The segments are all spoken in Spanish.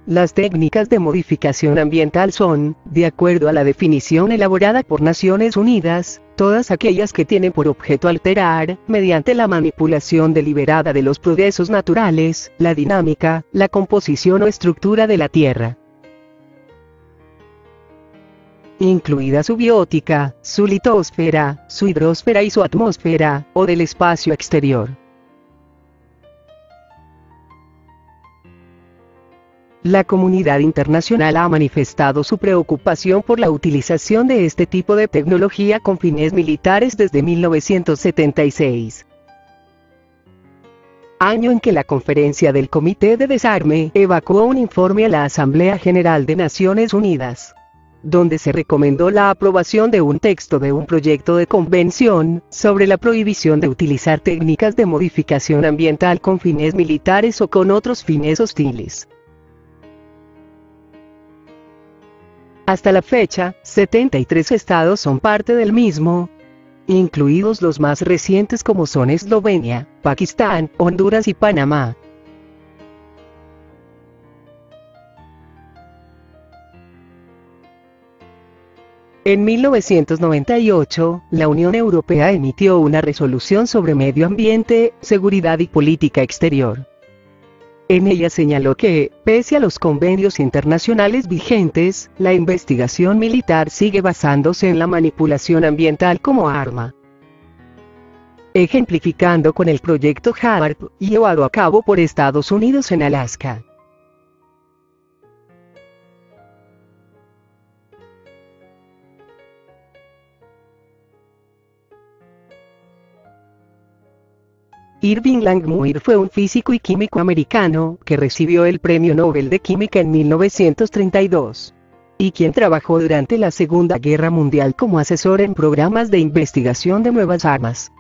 Las técnicas de modificación ambiental son, de acuerdo a la definición elaborada por Naciones Unidas, todas aquellas que tienen por objeto alterar, mediante la manipulación deliberada de los procesos naturales, la dinámica, la composición o estructura de la Tierra, incluida su biótica, su litosfera, su hidrosfera y su atmósfera, o del espacio exterior. La comunidad internacional ha manifestado su preocupación por la utilización de este tipo de tecnología con fines militares desde 1976. Año en que la Conferencia del Comité de Desarme evacuó un informe a la Asamblea General de Naciones Unidas, donde se recomendó la aprobación de un texto de un proyecto de convención sobre la prohibición de utilizar técnicas de modificación ambiental con fines militares o con otros fines hostiles. Hasta la fecha, 73 estados son parte del mismo, incluidos los más recientes como son Eslovenia, Pakistán, Honduras y Panamá. En 1998, la Unión Europea emitió una resolución sobre medio ambiente, seguridad y política exterior. En ella señaló que, pese a los convenios internacionales vigentes, la investigación militar sigue basándose en la manipulación ambiental como arma. Ejemplificando con el proyecto HAARP, llevado a cabo por Estados Unidos en Alaska. Irving Langmuir fue un físico y químico americano, que recibió el Premio Nobel de Química en 1932. Y quien trabajó durante la Segunda Guerra Mundial como asesor en programas de investigación de nuevas armas.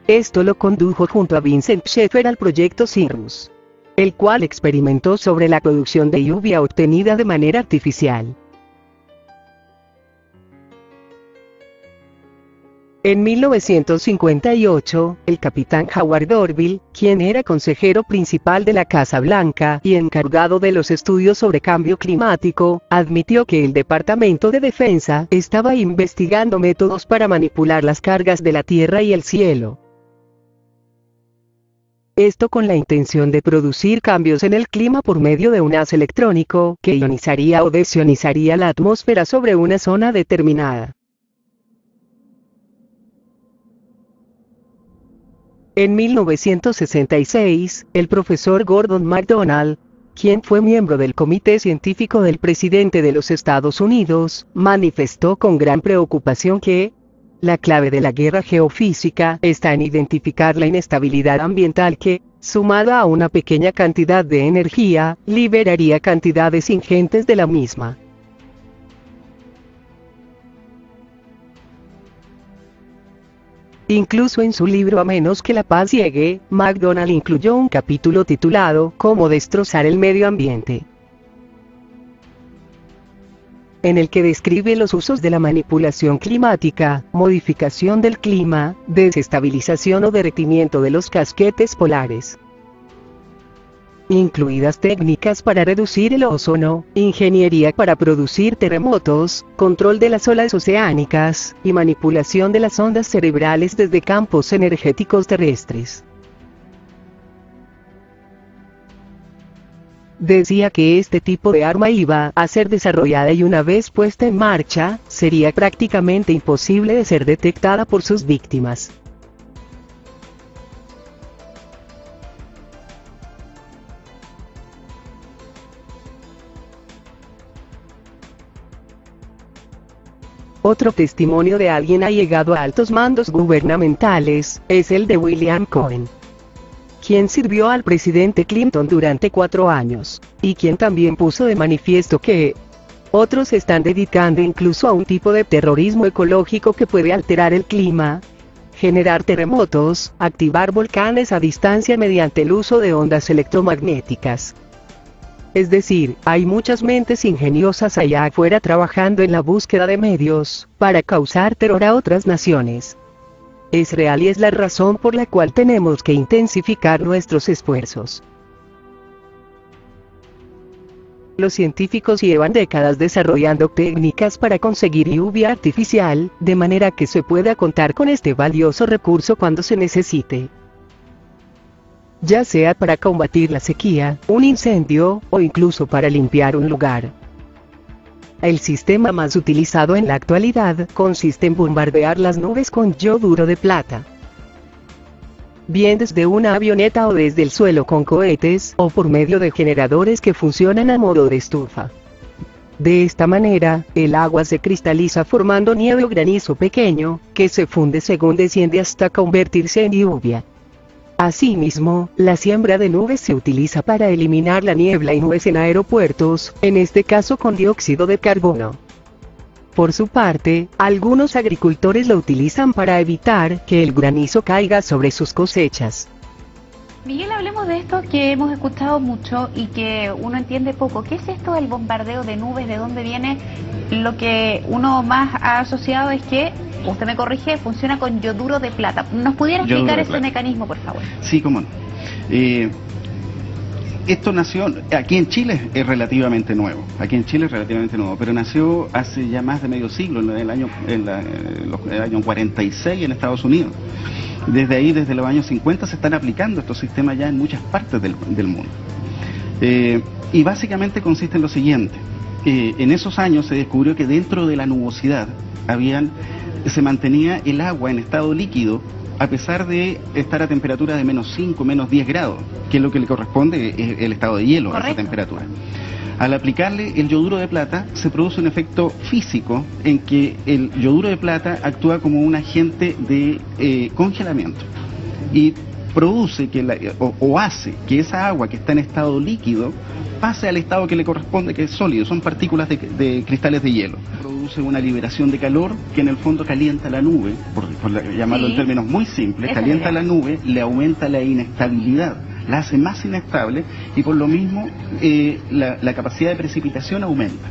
Esto lo condujo junto a Vincent Schaeffer al proyecto Cirrus, el cual experimentó sobre la producción de lluvia obtenida de manera artificial. En 1958, el capitán Howard Orville, quien era consejero principal de la Casa Blanca y encargado de los estudios sobre cambio climático, admitió que el Departamento de Defensa estaba investigando métodos para manipular las cargas de la Tierra y el cielo. Esto con la intención de producir cambios en el clima por medio de un haz electrónico que ionizaría o desionizaría la atmósfera sobre una zona determinada. En 1966, el profesor Gordon MacDonald, quien fue miembro del Comité Científico del presidente de los Estados Unidos, manifestó con gran preocupación que la clave de la guerra geofísica está en identificar la inestabilidad ambiental que, sumada a una pequeña cantidad de energía, liberaría cantidades ingentes de la misma. Incluso en su libro A menos que la paz llegue, MacDonald incluyó un capítulo titulado Cómo destrozar el medio ambiente, en el que describe los usos de la manipulación climática, modificación del clima, desestabilización o derretimiento de los casquetes polares, incluidas técnicas para reducir el ozono, ingeniería para producir terremotos, control de las olas oceánicas, y manipulación de las ondas cerebrales desde campos energéticos terrestres. Decía que este tipo de arma iba a ser desarrollada y una vez puesta en marcha, sería prácticamente imposible de ser detectada por sus víctimas. Otro testimonio de alguien allegado a altos mandos gubernamentales, es el de William Cohen, quien sirvió al presidente Clinton durante 4 años, y quien también puso de manifiesto que otros se están dedicando incluso a un tipo de terrorismo ecológico que puede alterar el clima, generar terremotos, activar volcanes a distancia mediante el uso de ondas electromagnéticas. Es decir, hay muchas mentes ingeniosas allá afuera trabajando en la búsqueda de medios para causar terror a otras naciones. Es real y es la razón por la cual tenemos que intensificar nuestros esfuerzos. Los científicos llevan décadas desarrollando técnicas para conseguir lluvia artificial, de manera que se pueda contar con este valioso recurso cuando se necesite. Ya sea para combatir la sequía, un incendio, o incluso para limpiar un lugar. El sistema más utilizado en la actualidad consiste en bombardear las nubes con yoduro de plata. Bien desde una avioneta o desde el suelo con cohetes, o por medio de generadores que funcionan a modo de estufa. De esta manera, el agua se cristaliza formando nieve o granizo pequeño, que se funde según desciende hasta convertirse en lluvia. Asimismo, la siembra de nubes se utiliza para eliminar la niebla y nubes en aeropuertos, en este caso con dióxido de carbono. Por su parte, algunos agricultores lo utilizan para evitar que el granizo caiga sobre sus cosechas. Miguel, hablemos de esto que hemos escuchado mucho y que uno entiende poco. ¿Qué es esto del bombardeo de nubes? ¿De dónde viene? Lo que uno más ha asociado es que, usted me corrige, funciona con yoduro de plata. ¿Nos pudiera explicar ese mecanismo, por favor? Sí, cómo no. Esto nació, aquí en Chile es relativamente nuevo, pero nació hace ya más de medio siglo, en el año 46 en Estados Unidos. Desde ahí, desde los años 50, se están aplicando estos sistemas ya en muchas partes del mundo. Y básicamente consiste en lo siguiente: en esos años se descubrió que dentro de la nubosidad se mantenía el agua en estado líquido, a pesar de estar a temperaturas de menos 5, menos 10 grados, que es lo que le corresponde el estado de hielo. Correcto. A esa temperatura. Al aplicarle el yoduro de plata, se produce un efecto físico en que el yoduro de plata actúa como un agente de congelamiento y produce o hace que esa agua que está en estado líquido pase al estado que le corresponde, que es sólido, son partículas de cristales de hielo. Produce una liberación de calor que en el fondo calienta la nube, por llamarlo en términos muy simples, calienta la nube, le aumenta la inestabilidad, la hace más inestable y por lo mismo la capacidad de precipitación aumenta.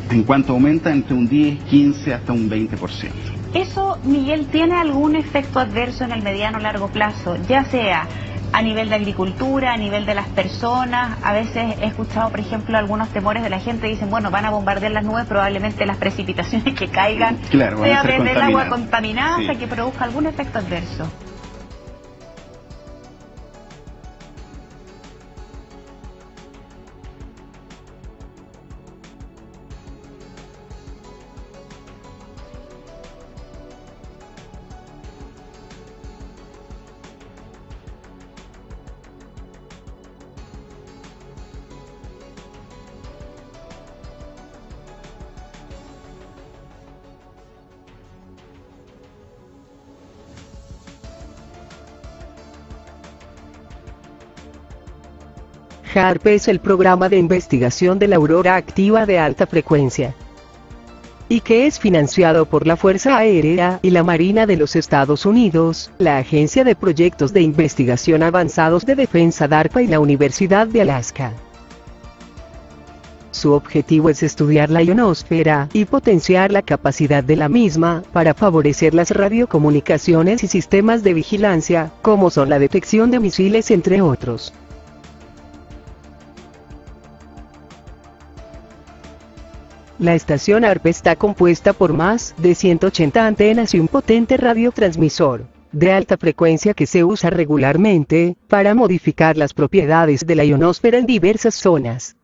En cuanto aumenta entre un 10, 15 hasta un 20%. ¿Eso, Miguel, tiene algún efecto adverso en el mediano o largo plazo? Ya sea a nivel de agricultura, a nivel de las personas. A veces he escuchado, por ejemplo, algunos temores de la gente, dicen, bueno, van a bombardear las nubes, probablemente las precipitaciones que caigan, claro, sea desde el agua contaminada, hasta que produzca algún efecto adverso. HAARP es el programa de investigación de la aurora activa de alta frecuencia, y que es financiado por la Fuerza Aérea y la Marina de los Estados Unidos, la Agencia de Proyectos de Investigación Avanzados de Defensa DARPA y la Universidad de Alaska. Su objetivo es estudiar la ionosfera y potenciar la capacidad de la misma para favorecer las radiocomunicaciones y sistemas de vigilancia, como son la detección de misiles, entre otros. La estación HAARP está compuesta por más de 180 antenas y un potente radiotransmisor de alta frecuencia que se usa regularmente para modificar las propiedades de la ionosfera en diversas zonas.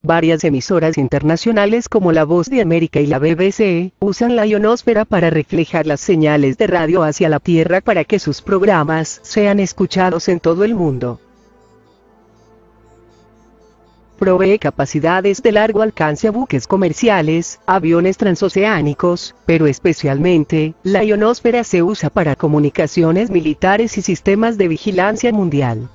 Varias emisoras internacionales como La Voz de América y la BBC, usan la ionosfera para reflejar las señales de radio hacia la Tierra para que sus programas sean escuchados en todo el mundo. Provee capacidades de largo alcance a buques comerciales, aviones transoceánicos, pero especialmente, la ionosfera se usa para comunicaciones militares y sistemas de vigilancia mundial.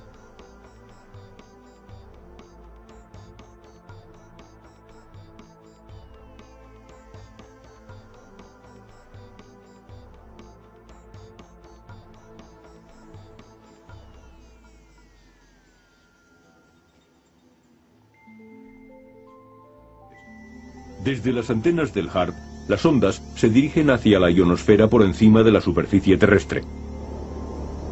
Desde las antenas del HAARP, las ondas se dirigen hacia la ionosfera por encima de la superficie terrestre.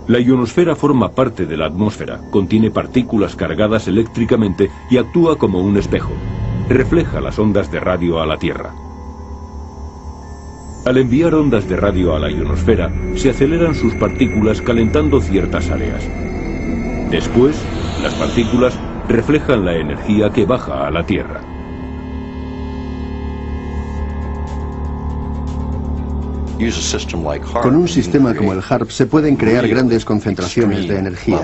La ionosfera forma parte de la atmósfera, contiene partículas cargadas eléctricamente y actúa como un espejo. Refleja las ondas de radio a la Tierra. Al enviar ondas de radio a la ionosfera, se aceleran sus partículas calentando ciertas áreas. Después, las partículas reflejan la energía que baja a la Tierra. Con un sistema como el HAARP se pueden crear grandes concentraciones de energía.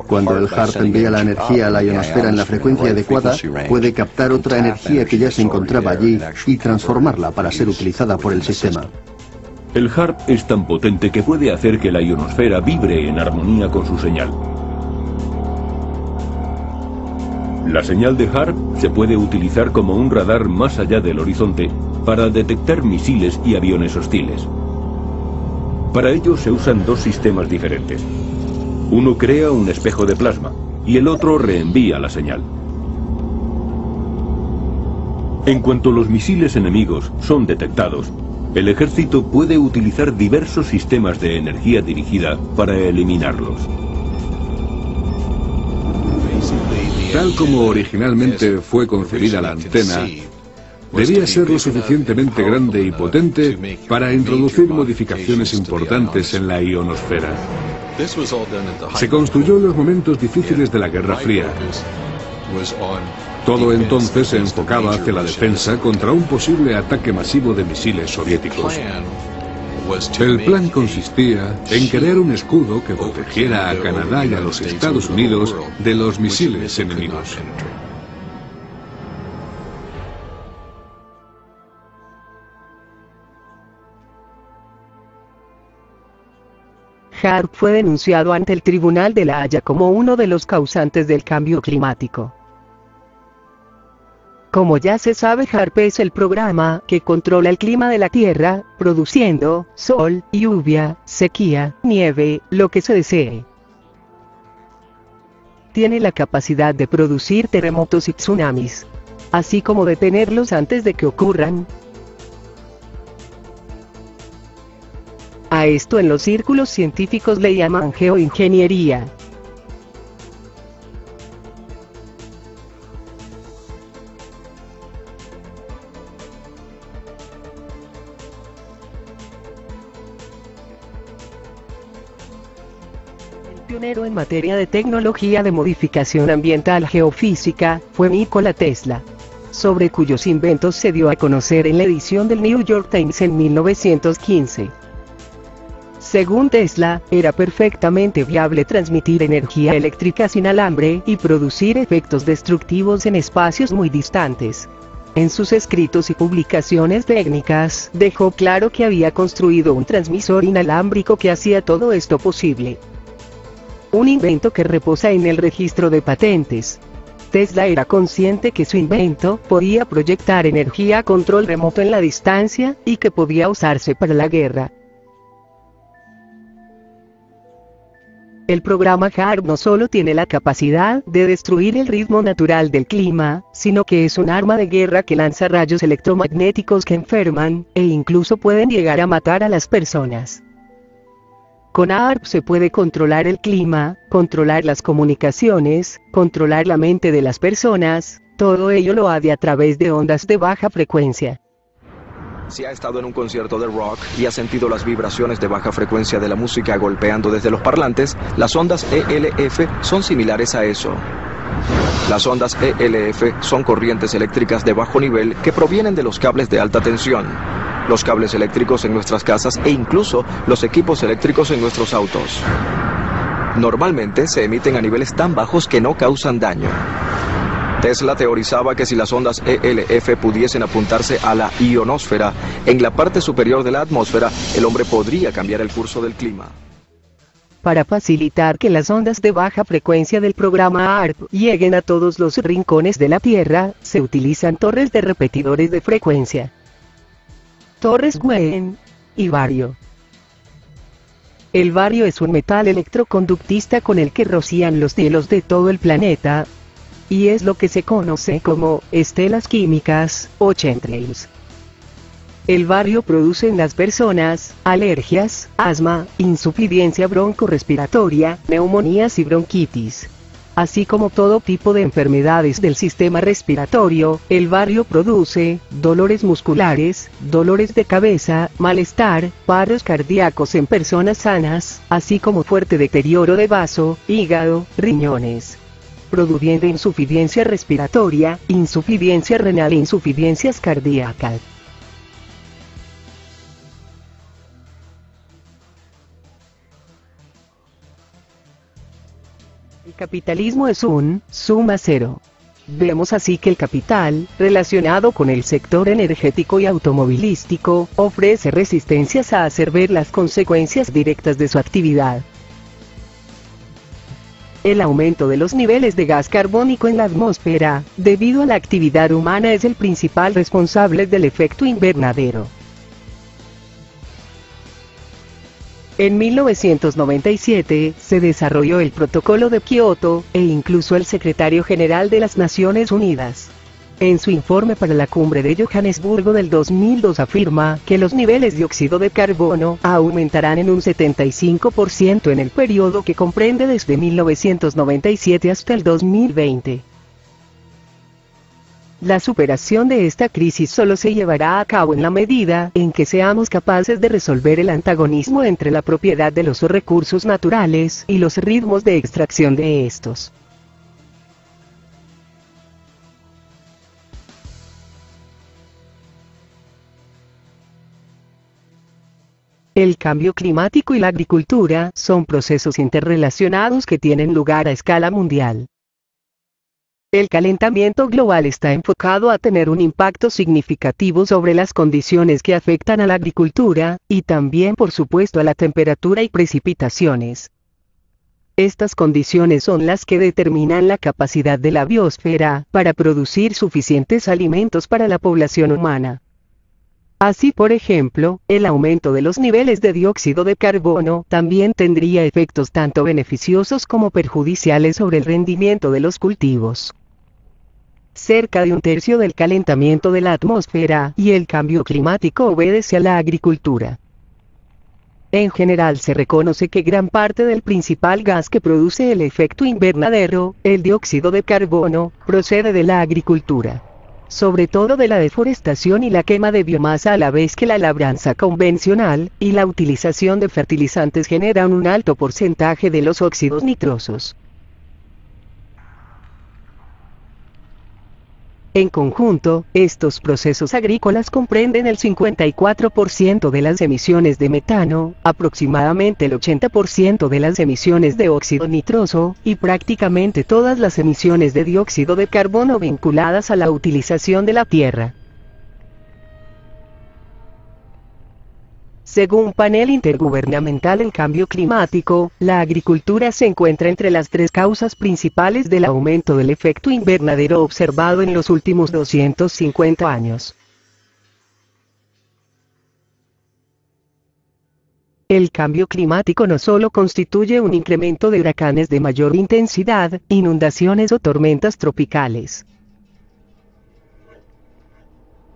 Cuando el HAARP envía la energía a la ionosfera en la frecuencia adecuada, puede captar otra energía que ya se encontraba allí y transformarla para ser utilizada por el sistema. El HAARP es tan potente que puede hacer que la ionosfera vibre en armonía con su señal. La señal de HAARP se puede utilizar como un radar más allá del horizonte para detectar misiles y aviones hostiles. Para ello se usan dos sistemas diferentes. Uno crea un espejo de plasma y el otro reenvía la señal. En cuanto los misiles enemigos son detectados, el ejército puede utilizar diversos sistemas de energía dirigida para eliminarlos. Tal como originalmente fue concebida la antena, debía ser lo suficientemente grande y potente para introducir modificaciones importantes en la ionosfera. Se construyó en los momentos difíciles de la Guerra Fría. Todo entonces se enfocaba hacia la defensa contra un posible ataque masivo de misiles soviéticos. El plan consistía en crear un escudo que protegiera a Canadá y a los Estados Unidos de los misiles enemigos. HAARP fue denunciado ante el Tribunal de La Haya como uno de los causantes del cambio climático. Como ya se sabe, HAARP es el programa que controla el clima de la Tierra, produciendo sol, lluvia, sequía, nieve, lo que se desee. Tiene la capacidad de producir terremotos y tsunamis, así como detenerlos antes de que ocurran. A esto en los círculos científicos le llaman geoingeniería. Pionero en materia de tecnología de modificación ambiental geofísica, fue Nikola Tesla, sobre cuyos inventos se dio a conocer en la edición del New York Times en 1915. Según Tesla, era perfectamente viable transmitir energía eléctrica sin alambre y producir efectos destructivos en espacios muy distantes. En sus escritos y publicaciones técnicas, dejó claro que había construido un transmisor inalámbrico que hacía todo esto posible. Un invento que reposa en el registro de patentes. Tesla era consciente que su invento podía proyectar energía a control remoto en la distancia, y que podía usarse para la guerra. El programa HAARP no solo tiene la capacidad de destruir el ritmo natural del clima, sino que es un arma de guerra que lanza rayos electromagnéticos que enferman, e incluso pueden llegar a matar a las personas. Con HAARP se puede controlar el clima, controlar las comunicaciones, controlar la mente de las personas, todo ello lo hace a través de ondas de baja frecuencia. Si ha estado en un concierto de rock y ha sentido las vibraciones de baja frecuencia de la música golpeando desde los parlantes, las ondas ELF son similares a eso. Las ondas ELF son corrientes eléctricas de bajo nivel que provienen de los cables de alta tensión, los cables eléctricos en nuestras casas e incluso los equipos eléctricos en nuestros autos. Normalmente se emiten a niveles tan bajos que no causan daño. Tesla teorizaba que si las ondas ELF pudiesen apuntarse a la ionosfera, en la parte superior de la atmósfera, el hombre podría cambiar el curso del clima. Para facilitar que las ondas de baja frecuencia del programa HAARP lleguen a todos los rincones de la Tierra, se utilizan torres de repetidores de frecuencia. Torres Wien y bario. El bario es un metal electroconductista con el que rocían los cielos de todo el planeta, y es lo que se conoce como estelas químicas o chemtrails. El bario produce en las personas alergias, asma, insuficiencia broncorrespiratoria, neumonías y bronquitis. Así como todo tipo de enfermedades del sistema respiratorio, el bario produce dolores musculares, dolores de cabeza, malestar, paros cardíacos en personas sanas, así como fuerte deterioro de vaso, hígado, riñones, produciendo insuficiencia respiratoria, insuficiencia renal e insuficiencias cardíacas. El capitalismo es un suma cero. Vemos así que el capital, relacionado con el sector energético y automovilístico, ofrece resistencias a hacer ver las consecuencias directas de su actividad. El aumento de los niveles de gas carbónico en la atmósfera, debido a la actividad humana, es el principal responsable del efecto invernadero. En 1997, se desarrolló el Protocolo de Kioto, e incluso el secretario general de las Naciones Unidas, en su informe para la cumbre de Johannesburgo del 2002, afirma que los niveles de dióxido de carbono aumentarán en un 75% en el periodo que comprende desde 1997 hasta el 2020. La superación de esta crisis solo se llevará a cabo en la medida en que seamos capaces de resolver el antagonismo entre la propiedad de los recursos naturales y los ritmos de extracción de estos. El cambio climático y la agricultura son procesos interrelacionados que tienen lugar a escala mundial. El calentamiento global está enfocado a tener un impacto significativo sobre las condiciones que afectan a la agricultura, y también por supuesto a la temperatura y precipitaciones. Estas condiciones son las que determinan la capacidad de la biosfera para producir suficientes alimentos para la población humana. Así, por ejemplo, el aumento de los niveles de dióxido de carbono también tendría efectos tanto beneficiosos como perjudiciales sobre el rendimiento de los cultivos. Cerca de un tercio del calentamiento de la atmósfera y el cambio climático obedece a la agricultura. En general se reconoce que gran parte del principal gas que produce el efecto invernadero, el dióxido de carbono, procede de la agricultura. Sobre todo de la deforestación y la quema de biomasa, a la vez que la labranza convencional y la utilización de fertilizantes generan un alto porcentaje de los óxidos nitrosos. En conjunto, estos procesos agrícolas comprenden el 54% de las emisiones de metano, aproximadamente el 80% de las emisiones de óxido nitroso, y prácticamente todas las emisiones de dióxido de carbono vinculadas a la utilización de la tierra. Según un panel intergubernamental en cambio climático, la agricultura se encuentra entre las tres causas principales del aumento del efecto invernadero observado en los últimos 250 años. El cambio climático no solo constituye un incremento de huracanes de mayor intensidad, inundaciones o tormentas tropicales.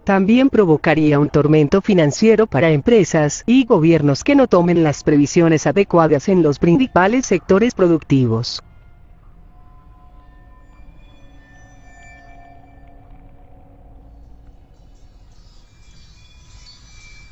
También provocaría un tormento financiero para empresas y gobiernos que no tomen las previsiones adecuadas en los principales sectores productivos.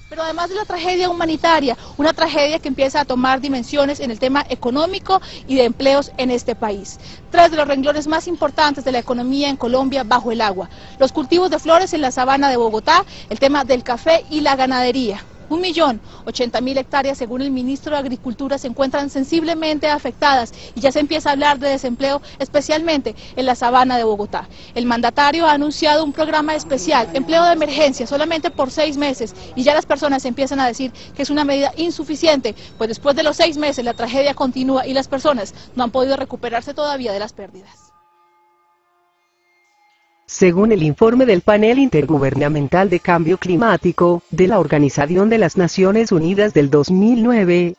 Pero además de la tragedia humanitaria, una tragedia que empieza a tomar dimensiones en el tema económico y de empleos en este país. Tres de los renglones más importantes de la economía en Colombia bajo el agua: los cultivos de flores en la sabana de Bogotá, el tema del café y la ganadería. 1.080.000 hectáreas, según el ministro de Agricultura, se encuentran sensiblemente afectadas y ya se empieza a hablar de desempleo, especialmente en la sabana de Bogotá. El mandatario ha anunciado un programa especial, empleo de emergencia, solamente por 6 meses, y ya las personas empiezan a decir que es una medida insuficiente, pues después de los 6 meses la tragedia continúa y las personas no han podido recuperarse todavía de las pérdidas. Según el informe del Panel Intergubernamental de Cambio Climático, de la Organización de las Naciones Unidas del 2009,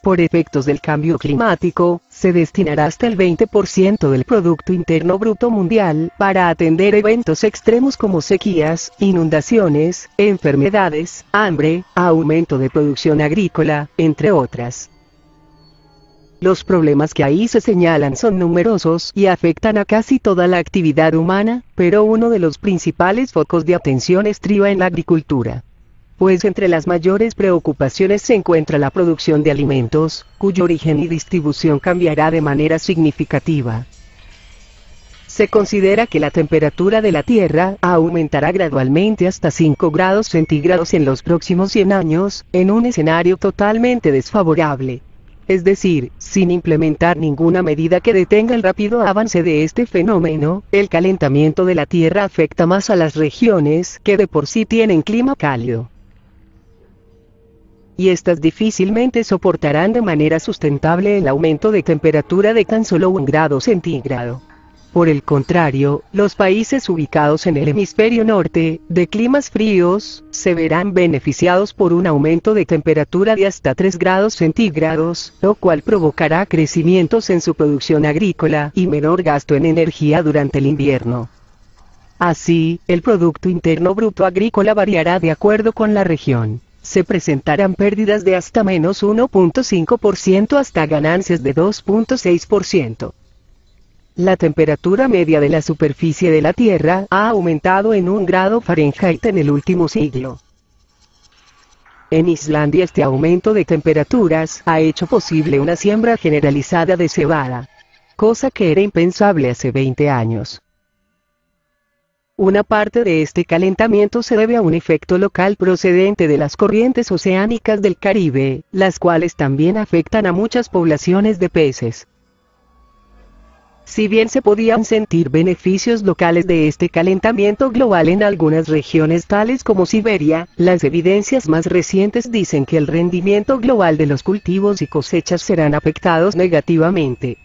Por efectos del cambio climático, se destinará hasta el 20% del Producto Interno Bruto Mundial para atender eventos extremos como sequías, inundaciones, enfermedades, hambre, aumento de producción agrícola, entre otras. Los problemas que ahí se señalan son numerosos y afectan a casi toda la actividad humana, pero uno de los principales focos de atención estriba en la agricultura. Pues entre las mayores preocupaciones se encuentra la producción de alimentos, cuyo origen y distribución cambiará de manera significativa. Se considera que la temperatura de la Tierra aumentará gradualmente hasta 5 grados centígrados en los próximos 100 años, en un escenario totalmente desfavorable. Es decir, sin implementar ninguna medida que detenga el rápido avance de este fenómeno, el calentamiento de la Tierra afecta más a las regiones que de por sí tienen clima cálido. Y estas difícilmente soportarán de manera sustentable el aumento de temperatura de tan solo 1 grado centígrado. Por el contrario, los países ubicados en el hemisferio norte, de climas fríos, se verán beneficiados por un aumento de temperatura de hasta 3 grados centígrados, lo cual provocará crecimientos en su producción agrícola y menor gasto en energía durante el invierno. Así, el Producto Interno Bruto Agrícola variará de acuerdo con la región. Se presentarán pérdidas de hasta menos 1.5% hasta ganancias de 2.6%. La temperatura media de la superficie de la Tierra ha aumentado en 1 grado Fahrenheit en el último siglo. En Islandia este aumento de temperaturas ha hecho posible una siembra generalizada de cebada, cosa que era impensable hace 20 años. Una parte de este calentamiento se debe a un efecto local procedente de las corrientes oceánicas del Caribe, las cuales también afectan a muchas poblaciones de peces. Si bien se podían sentir beneficios locales de este calentamiento global en algunas regiones tales como Siberia, las evidencias más recientes dicen que el rendimiento global de los cultivos y cosechas serán afectados negativamente.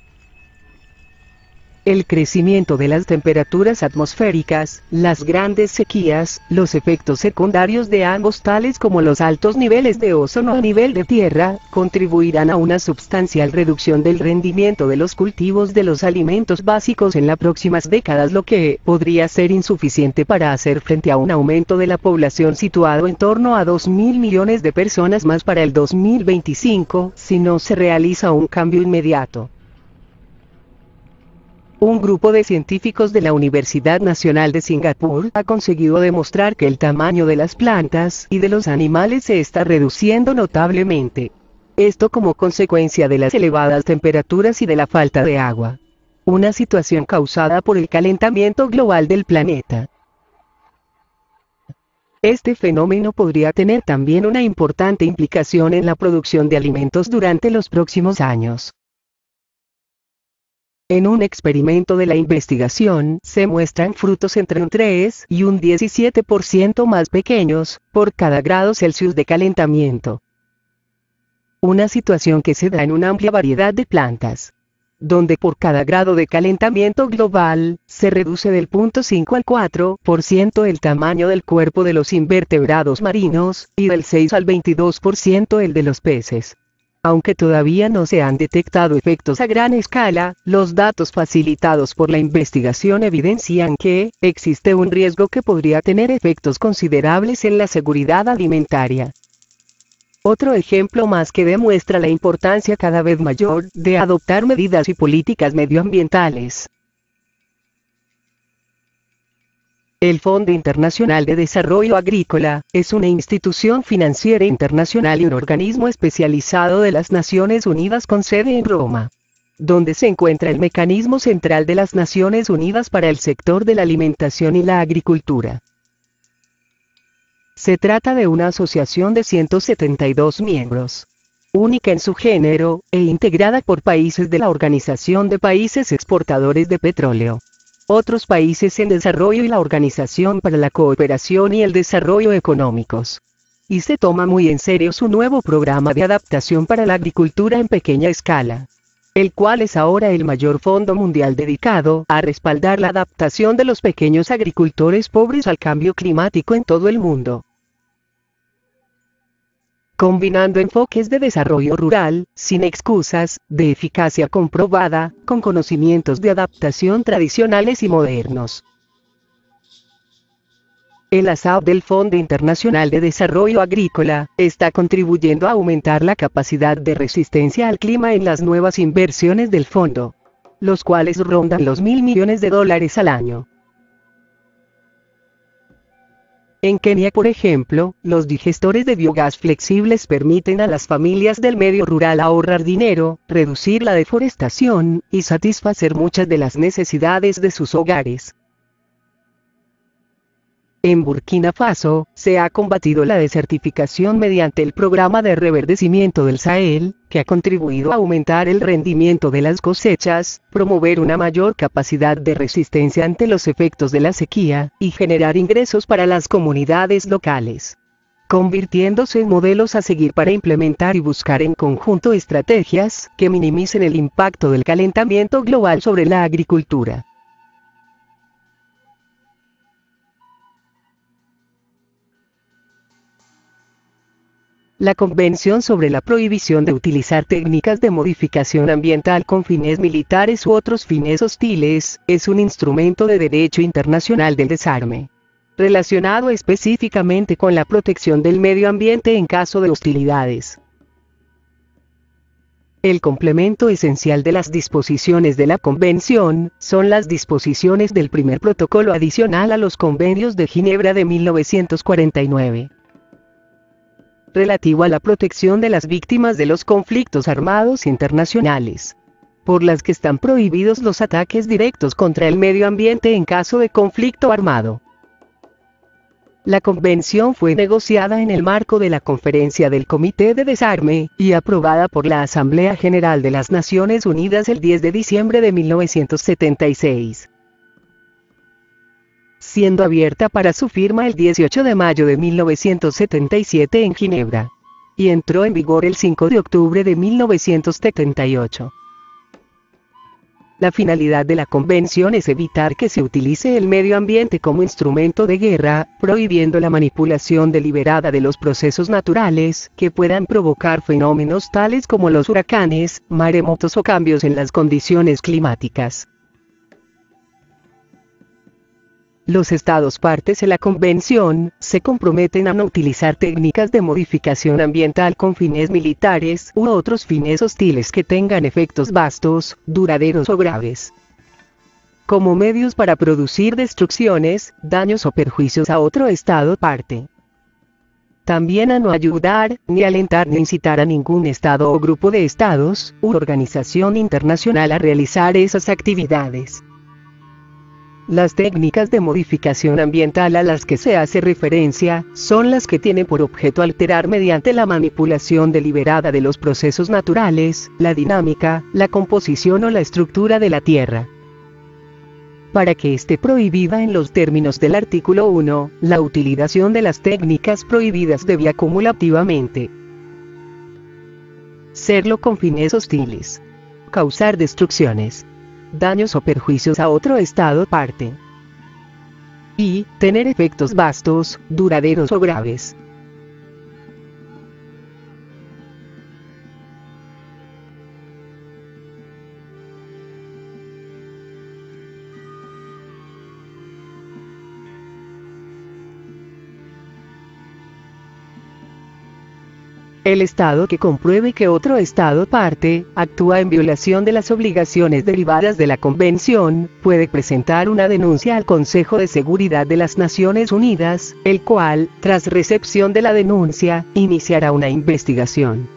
El crecimiento de las temperaturas atmosféricas, las grandes sequías, los efectos secundarios de ambos tales como los altos niveles de ozono a nivel de tierra, contribuirán a una substancial reducción del rendimiento de los cultivos de los alimentos básicos en las próximas décadas, lo que podría ser insuficiente para hacer frente a un aumento de la población situado en torno a 2.000 millones de personas más para el 2025, si no se realiza un cambio inmediato. Un grupo de científicos de la Universidad Nacional de Singapur ha conseguido demostrar que el tamaño de las plantas y de los animales se está reduciendo notablemente. Esto como consecuencia de las elevadas temperaturas y de la falta de agua. Una situación causada por el calentamiento global del planeta. Este fenómeno podría tener también una importante implicación en la producción de alimentos durante los próximos años. En un experimento de la investigación, se muestran frutos entre un 3 y un 17% más pequeños, por cada grado Celsius de calentamiento. Una situación que se da en una amplia variedad de plantas, donde por cada grado de calentamiento global, se reduce del 0.5 al 4% el tamaño del cuerpo de los invertebrados marinos, y del 6 al 22% el de los peces. Aunque todavía no se han detectado efectos a gran escala, los datos facilitados por la investigación evidencian que existe un riesgo que podría tener efectos considerables en la seguridad alimentaria. Otro ejemplo más que demuestra la importancia cada vez mayor de adoptar medidas y políticas medioambientales. El Fondo Internacional de Desarrollo Agrícola es una institución financiera internacional y un organismo especializado de las Naciones Unidas con sede en Roma, donde se encuentra el mecanismo central de las Naciones Unidas para el sector de la alimentación y la agricultura. Se trata de una asociación de 172 miembros, única en su género, e integrada por países de la Organización de Países Exportadores de Petróleo, otros países en desarrollo y la Organización para la Cooperación y el Desarrollo Económicos. Y se toma muy en serio su nuevo programa de adaptación para la agricultura en pequeña escala, el cual es ahora el mayor fondo mundial dedicado a respaldar la adaptación de los pequeños agricultores pobres al cambio climático en todo el mundo. combinando enfoques de desarrollo rural, sin excusas, de eficacia comprobada, con conocimientos de adaptación tradicionales y modernos. El ASAP del Fondo Internacional de Desarrollo Agrícola está contribuyendo a aumentar la capacidad de resistencia al clima en las nuevas inversiones del fondo, los cuales rondan los $1.000 millones al año. En Kenia, por ejemplo, los digestores de biogás flexibles permiten a las familias del medio rural ahorrar dinero, reducir la deforestación, y satisfacer muchas de las necesidades de sus hogares. En Burkina Faso, se ha combatido la desertificación mediante el programa de reverdecimiento del Sahel, que ha contribuido a aumentar el rendimiento de las cosechas, promover una mayor capacidad de resistencia ante los efectos de la sequía, y generar ingresos para las comunidades locales, convirtiéndose en modelos a seguir para implementar y buscar en conjunto estrategias que minimicen el impacto del calentamiento global sobre la agricultura. La Convención sobre la Prohibición de utilizar técnicas de modificación ambiental con fines militares u otros fines hostiles, es un instrumento de derecho internacional del desarme, relacionado específicamente con la protección del medio ambiente en caso de hostilidades. El complemento esencial de las disposiciones de la Convención son las disposiciones del primer protocolo adicional a los convenios de Ginebra de 1949. Relativo a la protección de las víctimas de los conflictos armados internacionales, por las que están prohibidos los ataques directos contra el medio ambiente en caso de conflicto armado. La convención fue negociada en el marco de la Conferencia del Comité de Desarme, y aprobada por la Asamblea General de las Naciones Unidas el 10 de diciembre de 1976. Siendo abierta para su firma el 18 de mayo de 1977 en Ginebra, y entró en vigor el 5 de octubre de 1978. La finalidad de la convención es evitar que se utilice el medio ambiente como instrumento de guerra, prohibiendo la manipulación deliberada de los procesos naturales que puedan provocar fenómenos tales como los huracanes, maremotos o cambios en las condiciones climáticas. Los Estados partes en la Convención se comprometen a no utilizar técnicas de modificación ambiental con fines militares u otros fines hostiles que tengan efectos vastos, duraderos o graves, como medios para producir destrucciones, daños o perjuicios a otro Estado parte. También a no ayudar, ni alentar ni incitar a ningún Estado o grupo de Estados u organización internacional a realizar esas actividades. Las técnicas de modificación ambiental a las que se hace referencia, son las que tienen por objeto alterar mediante la manipulación deliberada de los procesos naturales, la dinámica, la composición o la estructura de la Tierra. Para que esté prohibida en los términos del artículo 1, la utilización de las técnicas prohibidas debe acumulativamente serlo con fines hostiles, causar destrucciones, daños o perjuicios a otro Estado parte, y tener efectos vastos, duraderos o graves. El Estado que compruebe que otro Estado parte actúa en violación de las obligaciones derivadas de la Convención, puede presentar una denuncia al Consejo de Seguridad de las Naciones Unidas, el cual, tras recepción de la denuncia, iniciará una investigación.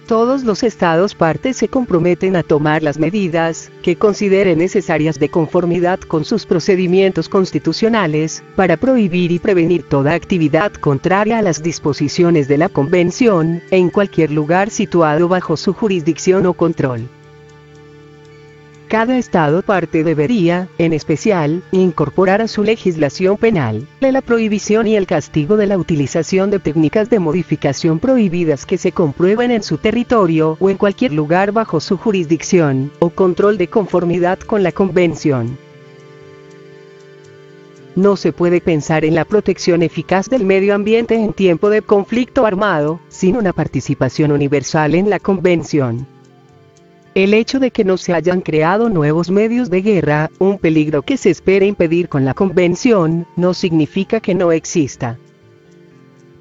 Todos los Estados partes se comprometen a tomar las medidas que consideren necesarias de conformidad con sus procedimientos constitucionales, para prohibir y prevenir toda actividad contraria a las disposiciones de la Convención, en cualquier lugar situado bajo su jurisdicción o control. Cada estado parte debería, en especial, incorporar a su legislación penal la prohibición y el castigo de la utilización de técnicas de modificación prohibidas que se comprueben en su territorio o en cualquier lugar bajo su jurisdicción o control de conformidad con la Convención. No se puede pensar en la protección eficaz del medio ambiente en tiempo de conflicto armado, sin una participación universal en la Convención. El hecho de que no se hayan creado nuevos medios de guerra, un peligro que se espera impedir con la Convención, no significa que no exista.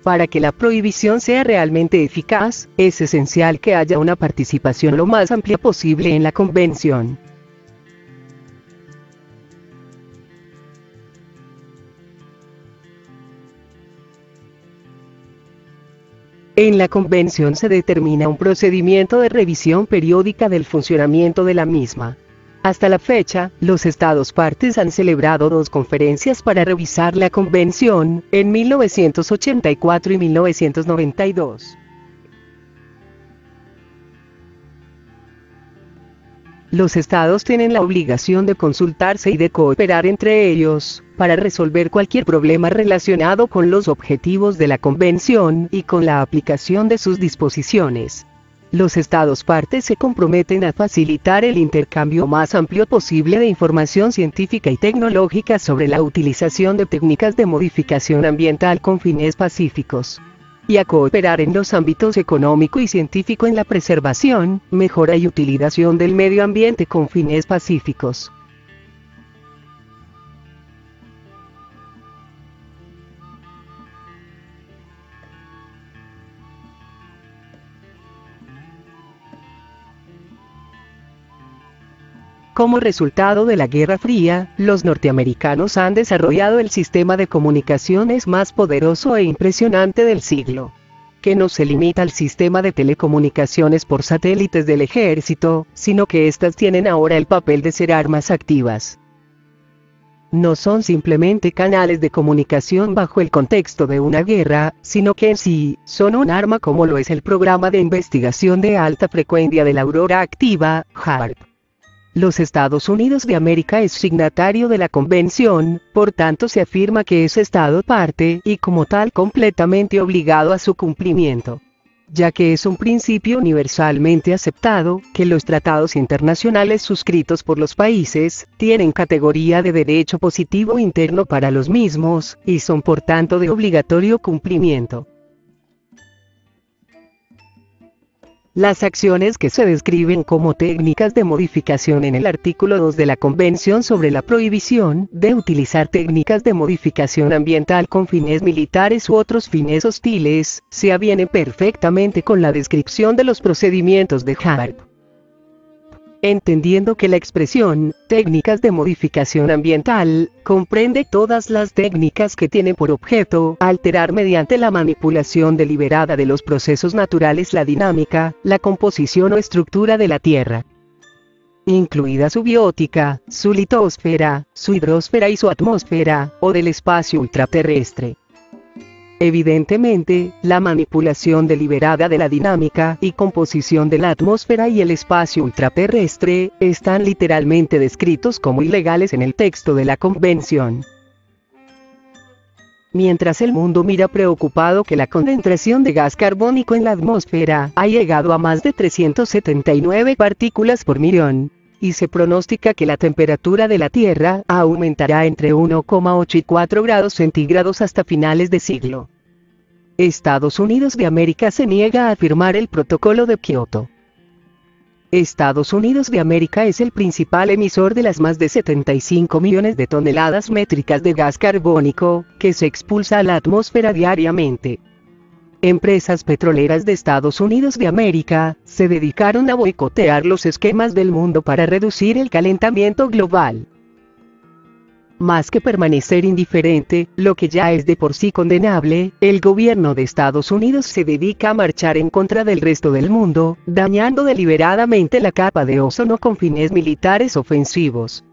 Para que la prohibición sea realmente eficaz, es esencial que haya una participación lo más amplia posible en la Convención. En la Convención se determina un procedimiento de revisión periódica del funcionamiento de la misma. Hasta la fecha, los Estados partes han celebrado 2 conferencias para revisar la Convención, en 1984 y 1992. Los estados tienen la obligación de consultarse y de cooperar entre ellos, para resolver cualquier problema relacionado con los objetivos de la Convención y con la aplicación de sus disposiciones. Los estados partes se comprometen a facilitar el intercambio más amplio posible de información científica y tecnológica sobre la utilización de técnicas de modificación ambiental con fines pacíficos, y a cooperar en los ámbitos económico y científico en la preservación, mejora y utilización del medio ambiente con fines pacíficos. Como resultado de la Guerra Fría, los norteamericanos han desarrollado el sistema de comunicaciones más poderoso e impresionante del siglo, que no se limita al sistema de telecomunicaciones por satélites del ejército, sino que éstas tienen ahora el papel de ser armas activas. No son simplemente canales de comunicación bajo el contexto de una guerra, sino que en sí, son un arma como lo es el programa de investigación de alta frecuencia de la aurora activa, HAARP. Los Estados Unidos de América es signatario de la Convención, por tanto se afirma que es Estado parte y como tal completamente obligado a su cumplimiento, ya que es un principio universalmente aceptado, que los tratados internacionales suscritos por los países, tienen categoría de derecho positivo interno para los mismos, y son por tanto de obligatorio cumplimiento. Las acciones que se describen como técnicas de modificación en el artículo 2 de la Convención sobre la prohibición de utilizar técnicas de modificación ambiental con fines militares u otros fines hostiles, se avienen perfectamente con la descripción de los procedimientos de HAARP. Entendiendo que la expresión, técnicas de modificación ambiental, comprende todas las técnicas que tienen por objeto alterar mediante la manipulación deliberada de los procesos naturales la dinámica, la composición o estructura de la Tierra, incluida su biótica, su litosfera, su hidrosfera y su atmósfera, o del espacio ultraterrestre. Evidentemente, la manipulación deliberada de la dinámica y composición de la atmósfera y el espacio ultraterrestre están literalmente descritos como ilegales en el texto de la Convención. Mientras el mundo mira preocupado que la concentración de gas carbónico en la atmósfera ha llegado a más de 379 partículas por millón, y se pronostica que la temperatura de la Tierra aumentará entre 1,8 y 4 grados centígrados hasta finales de siglo, Estados Unidos de América se niega a firmar el Protocolo de Kioto. Estados Unidos de América es el principal emisor de las más de 75 millones de toneladas métricas de gas carbónico que se expulsa a la atmósfera diariamente. Empresas petroleras de Estados Unidos de América se dedicaron a boicotear los esquemas del mundo para reducir el calentamiento global. Más que permanecer indiferente, lo que ya es de por sí condenable, el gobierno de Estados Unidos se dedica a marchar en contra del resto del mundo, dañando deliberadamente la capa de ozono con fines militares ofensivos.